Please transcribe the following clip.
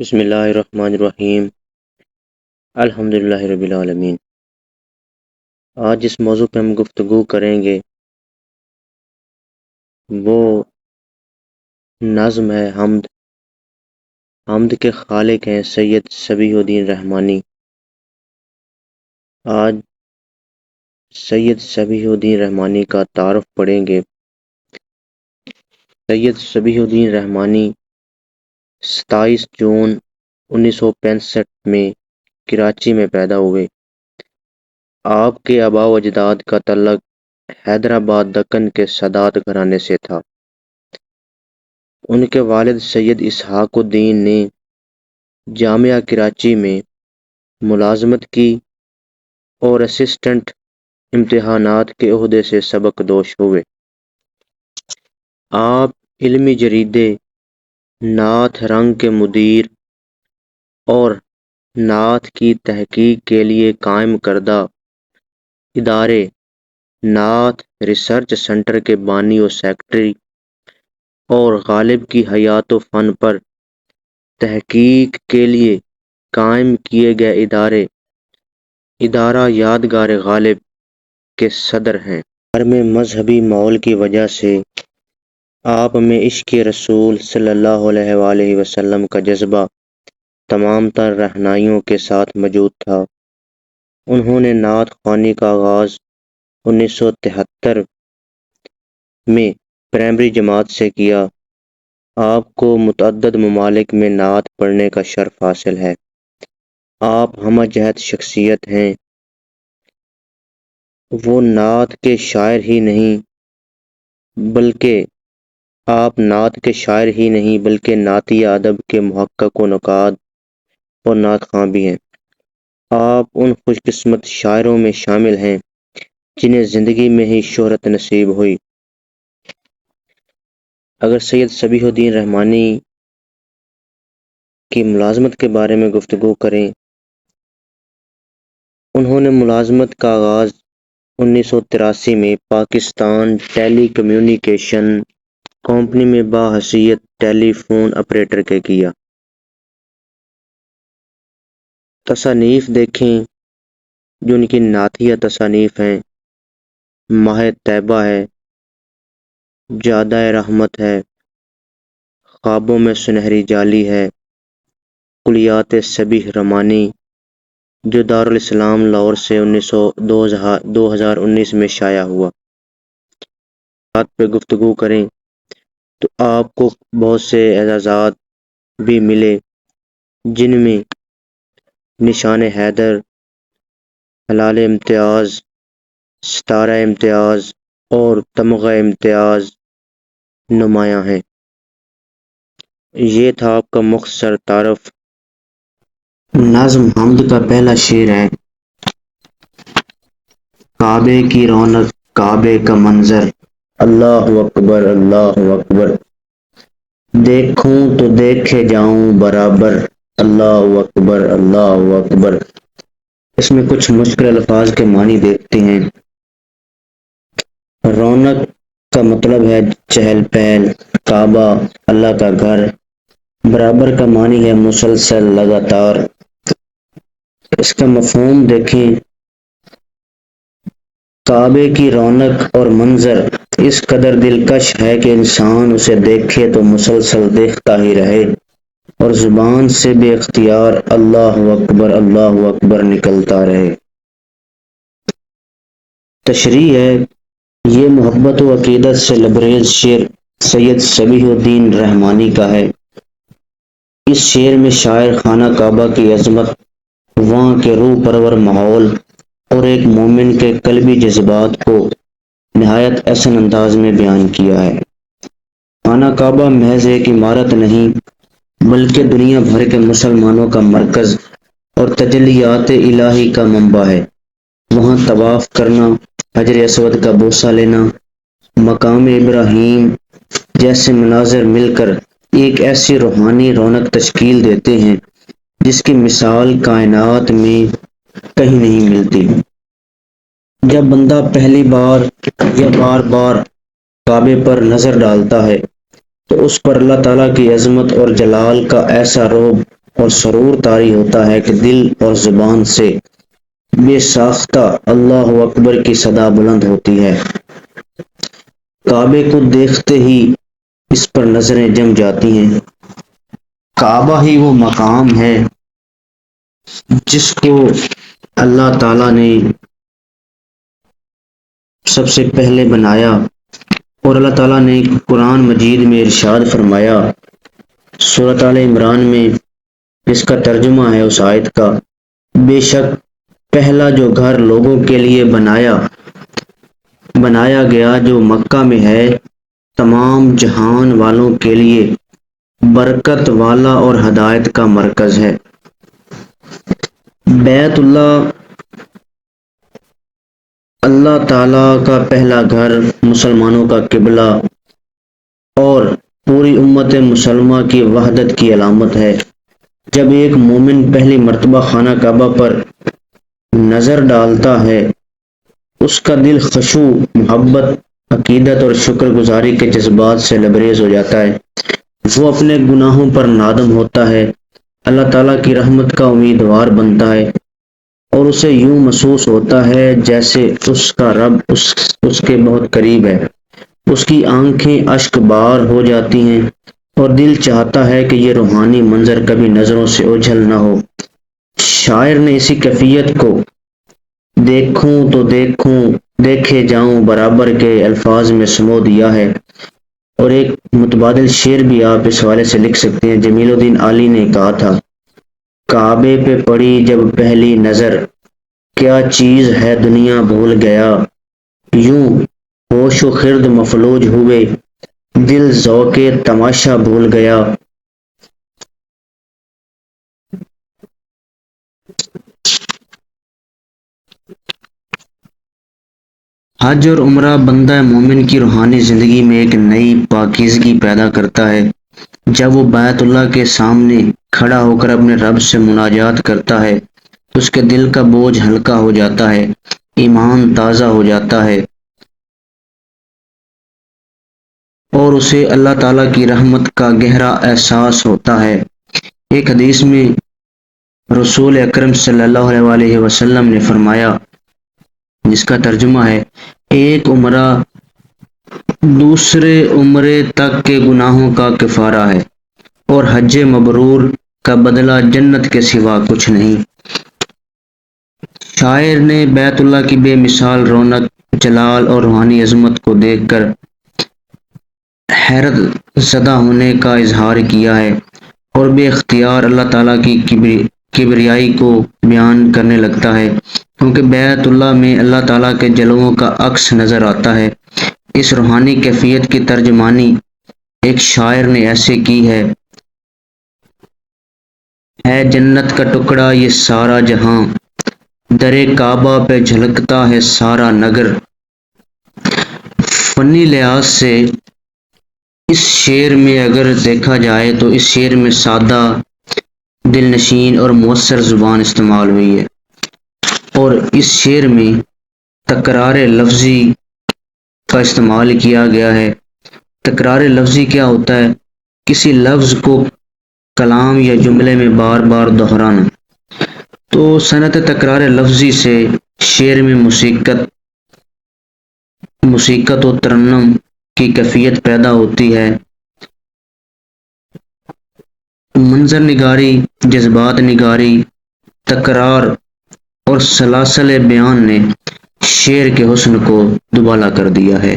بسم اللہ الرحمن الرحیم الحمدللہ رب العالمین۔ آج جس موضوع پہ ہم گفتگو کریں گے وہ نظم ہے حمد۔ حمد کے خالق ہیں سید صبیح الدین رحمانی۔ آج سید صبیح الدین رحمانی کا تعارف پڑھیں گے۔ سید صبیح الدین رحمانی 27 جون 1965 میں کراچی میں پیدا ہوئے۔ آپ کے آباء و اجداد کا تعلق حیدرآباد دکن کے سادات گھرانے سے تھا۔ ان کے والد سید اسحاق الدین نے جامعہ کراچی میں ملازمت کی اور اسسٹنٹ امتحانات کے عہدے سے سبق دوش ہوئے۔ آپ علمی جریدے نعت رنگ کے مدیر اور نعت کی تحقیق کے لیے قائم کردہ ادارے نعت ریسرچ سینٹر کے بانی و سیکرٹری اور غالب کی حیات و فن پر تحقیق کے لیے قائم کیے گئے ادارہ یادگار غالب کے صدر ہیں۔ گھر میں مذہبی ماحول کی وجہ سے آپ میں عشق رسول صلی اللہ علیہ وآلہ وسلم کا جذبہ تمام تر رہنائیوں کے ساتھ موجود تھا۔ انہوں نے نعت خوانی کا آغاز 1973 میں پرائمری جماعت سے کیا۔ آپ کو متعدد ممالک میں نعت پڑھنے کا شرف حاصل ہے۔ آپ ہمہ جہت شخصیت ہیں۔ وہ نعت کے شاعر ہی نہیں بلکہ نعتیہ ادب کے محقق و نقاد اور نعت خواں بھی ہیں۔ آپ ان خوش قسمت شاعروں میں شامل ہیں جنہیں زندگی میں ہی شہرت نصیب ہوئی۔ اگر سید صبیح الدین رحمانی کی ملازمت کے بارے میں گفتگو کریں، انہوں نے ملازمت کا آغاز 1983 میں پاکستان ٹیلی کمیونیکیشن کمپنی میں بحیثیت ٹیلی فون آپریٹر کے کیا۔ تصانیف دیکھیں جو ان کی نعتیہ تصانیف ہیں۔ ماہ طیبہ ہے، جادہ رحمت ہے، خوابوں میں سنہری جالی ہے، کلیات صبیح رحمانی جو دارالاسلام لاہور سے 2019 میں شائع ہوا۔ بات پہ گفتگو کریں تو آپ کو بہت سے اعزازات بھی ملے، جن میں نشان حیدر، ہلال امتیاز، ستارہ امتیاز اور تمغہ امتیاز نمایاں ہیں۔ یہ تھا آپ کا مختصر تعارف۔ نظم حمد کا پہلا شعر ہے۔ کعبے کی رونق کعبے کا منظر، اللہ اکبر اللہ اکبر، دیکھوں تو دیکھے جاؤں برابر، اللہ اکبر اللہ اکبر۔ اس میں کچھ مشکل الفاظ کے معنی دیکھتے ہیں۔ رونق کا مطلب ہے چہل پہل، کعبہ اللہ کا گھر، برابر کا معنی ہے مسلسل لگاتار۔ اس کا مفہوم دیکھیں، کعبے کی رونق اور منظر اس قدر دلکش ہے کہ انسان اسے دیکھے تو مسلسل دیکھتا ہی رہے اور زبان سے بے اختیار اللہ اکبر نکلتا رہے۔ تشریح ہے، یہ محبت و عقیدت سے لبریز شعر سید صبیح الدین رحمانی کا ہے۔ اس شعر میں شاعر خانہ کعبہ کی عظمت، وہاں کے روح پرور ماحول اور ایک مومن کے قلبی جذبات کو نہایت احسن انداز میں بیان کیا ہے۔ خانہ کعبہ محض ایک عمارت نہیں بلکہ دنیا بھر کے مسلمانوں کا مرکز اور تجلیات الہی کا منبع ہے۔ وہاں طواف کرنا، حجر اسود کا بوسہ لینا، مقام ابراہیم جیسے مناظر مل کر ایک ایسی روحانی رونق تشکیل دیتے ہیں جس کی مثال کائنات میں کہیں نہیں ملتی۔ جب بندہ پہلی بار یا بار بار کعبے پر نظر ڈالتا ہے تو اس پر اللہ تعالیٰ کی عظمت اور جلال کا ایسا رعب اور سرور طاری ہوتا ہے کہ دل اور زبان سے بے ساختہ اللہ اکبر کی صدا بلند ہوتی ہے۔ کعبے کو دیکھتے ہی اس پر نظریں جم جاتی ہیں۔ کعبہ ہی وہ مقام ہے جس کو اللہ تعالیٰ نے سب سے پہلے بنایا، اور اللہ تعالیٰ نے قرآن مجید میں ارشاد فرمایا سورۃ آل عمران میں، اس کا ترجمہ ہے اس آیت کا: بے شک پہلا جو گھر لوگوں کے لیے بنایا گیا جو مکہ میں ہے، تمام جہان والوں کے لیے برکت والا اور ہدایت کا مرکز ہے۔ بیت اللہ اللہ تعالیٰ کا پہلا گھر، مسلمانوں کا قبلہ اور پوری امت مسلمہ کی وحدت کی علامت ہے۔ جب ایک مومن پہلی مرتبہ خانہ کعبہ پر نظر ڈالتا ہے، اس کا دل خشوع، محبت، عقیدت اور شکر گزاری کے جذبات سے لبریز ہو جاتا ہے۔ وہ اپنے گناہوں پر نادم ہوتا ہے، اللہ تعالیٰ کی رحمت کا امیدوار بنتا ہے، اور اسے یوں محسوس ہوتا ہے جیسے اس کا رب اس کے بہت قریب ہے۔ اس کی آنکھیں اشک بار ہو جاتی ہیں اور دل چاہتا ہے کہ یہ روحانی منظر کبھی نظروں سے اوجھل نہ ہو۔ شاعر نے اسی کیفیت کو دیکھوں تو دیکھے جاؤں برابر کے الفاظ میں سمو دیا ہے، اور ایک متبادل شعر بھی آپ اس حوالے سے لکھ سکتے ہیں۔ جمیل الدین عالی نے کہا تھا: کعبے پہ پڑی جب پہلی نظر، کیا چیز ہے دنیا بھول گیا، یوں ہوش و خرد مفلوج ہوئے، دل ذوق تماشا بھول گیا۔ حج اور عمرہ بندہ مومن کی روحانی زندگی میں ایک نئی پاکیزگی پیدا کرتا ہے۔ جب وہ بیت اللہ کے سامنے کھڑا ہو کر اپنے رب سے مناجات کرتا ہے تو اس کے دل کا بوجھ ہلکا ہو جاتا ہے، ایمان تازہ ہو جاتا ہے، اور اسے اللہ تعالیٰ کی رحمت کا گہرا احساس ہوتا ہے۔ ایک حدیث میں رسول اکرم صلی اللہ علیہ وسلم نے فرمایا، جس کا ترجمہ ہے: ایک عمرہ دوسرے عمرے تک کے گناہوں کا کفارہ ہے، اور حج مبرور کا بدلہ جنت کے سوا کچھ نہیں۔ شاعر نے بیت اللہ کی بے مثال رونق، جلال اور روحانی عظمت کو دیکھ کر حیرت زدہ ہونے کا اظہار کیا ہے، اور بے اختیار اللہ تعالیٰ کی کبریائی کو بیان کرنے لگتا ہے، کیونکہ بیت اللہ میں اللہ تعالیٰ کے جلووں کا عکس نظر آتا ہے۔ اس روحانی کیفیت کی ترجمانی ایک شاعر نے ایسے کی ہے: ہے جنت کا ٹکڑا یہ سارا جہاں، درِ کعبہ پہ جھلکتا ہے سارا نگر۔ فنی لحاظ سے اس شعر میں اگر دیکھا جائے تو اس شعر میں سادہ، دل نشین اور مؤثر زبان استعمال ہوئی ہے، اور اس شعر میں تکرار لفظی کا استعمال کیا گیا ہے۔ تکرار لفظی کیا ہوتا ہے؟ کسی لفظ کو کلام یا جملے میں بار بار دہرانا۔ تو صنعت تکرار لفظی سے شعر میں موسیقت و ترنم کی کیفیت پیدا ہوتی ہے۔ منظر نگاری، جذبات نگاری، تکرار اور سلاسل بیان نے شعر کے حسن کو دوبالا کر دیا ہے۔